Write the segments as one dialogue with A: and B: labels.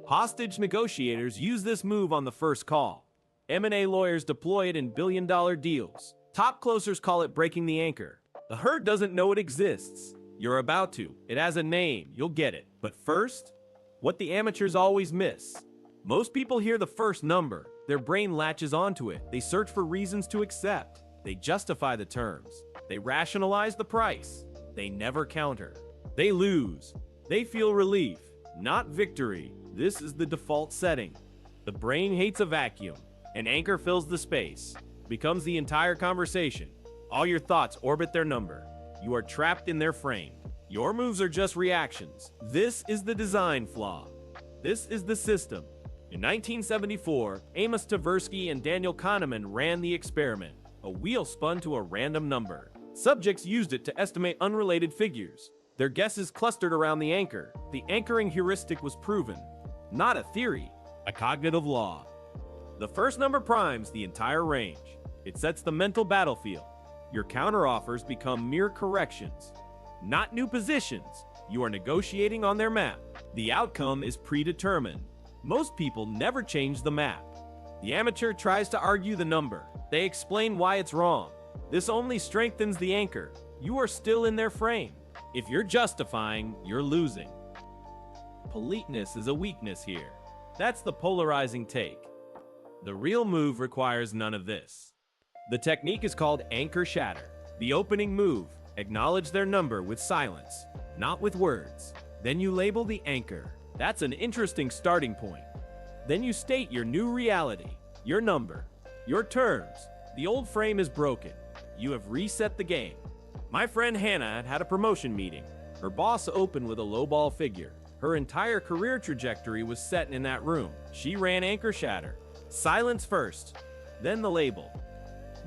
A: Hostage negotiators use this move on the first call. M&A lawyers deploy it in billion-dollar deals. Top closers call it breaking the anchor. The herd doesn't know it exists. You're about to. It has a name. You'll get it. But first, what the amateurs always miss. Most people hear the first number. Their brain latches onto it. They search for reasons to accept. They justify the terms. They rationalize the price. They never counter. They lose. They feel relief, not victory. This is the default setting. The brain hates a vacuum. An anchor fills the space, becomes the entire conversation. All your thoughts orbit their number. You are trapped in their frame. Your moves are just reactions. This is the design flaw. This is the system. In 1974, Amos Tversky and Daniel Kahneman ran the experiment. A wheel spun to a random number. Subjects used it to estimate unrelated figures. Their guesses clustered around the anchor. The anchoring heuristic was proven. Not a theory, a cognitive law. The first number primes the entire range. It sets the mental battlefield. Your counteroffers become mere corrections, not new positions. You are negotiating on their map. The outcome is predetermined. Most people never change the map. The amateur tries to argue the number. They explain why it's wrong. This only strengthens the anchor. You are still in their frame. If you're justifying, you're losing. Politeness is a weakness here. That's the polarizing take. The real move requires none of this. The technique is called Anchor Shatter. The opening move, acknowledge their number with silence, not with words. Then you label the anchor. That's an interesting starting point. Then you state your new reality, your number, your terms. The old frame is broken. You have reset the game. My friend Hannah had a promotion meeting. Her boss opened with a lowball figure. Her entire career trajectory was set in that room. She ran Anchor Shatter. Silence first, then the label,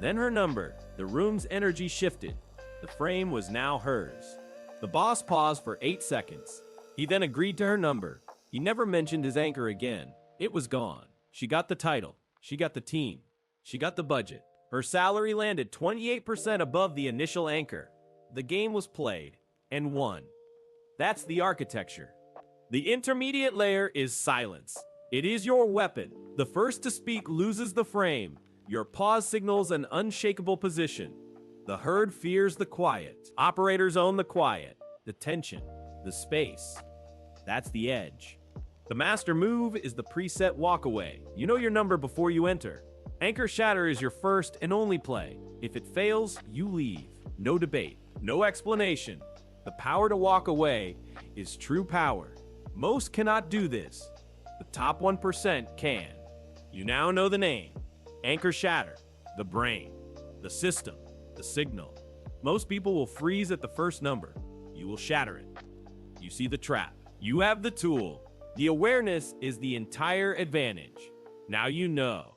A: then her number. The room's energy shifted. The frame was now hers. The boss paused for 8 seconds. He then agreed to her number. He never mentioned his anchor again. It was gone. She got the title. She got the team. She got the budget. Her salary landed 28% above the initial anchor. The game was played and won. That's the architecture. The intermediate layer is silence. It is your weapon. The first to speak loses the frame. Your pause signals an unshakable position. The herd fears the quiet. Operators own the quiet, the tension, the space. That's the edge. The master move is the preset walkaway. You know your number before you enter. Anchor Shatter is your first and only play. If it fails, you leave. No debate, no explanation. The power to walk away is true power. Most cannot do this. The top 1% can. You now know the name. Anchor Shatter, the brain, the system, the signal. Most people will freeze at the first number. You will shatter it. You see the trap. You have the tool. The awareness is the entire advantage. Now you know.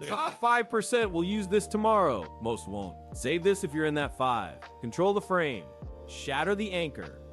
A: The top 5% will use this tomorrow. Most won't. Save this if you're in that 5. Control the frame. Shatter the anchor.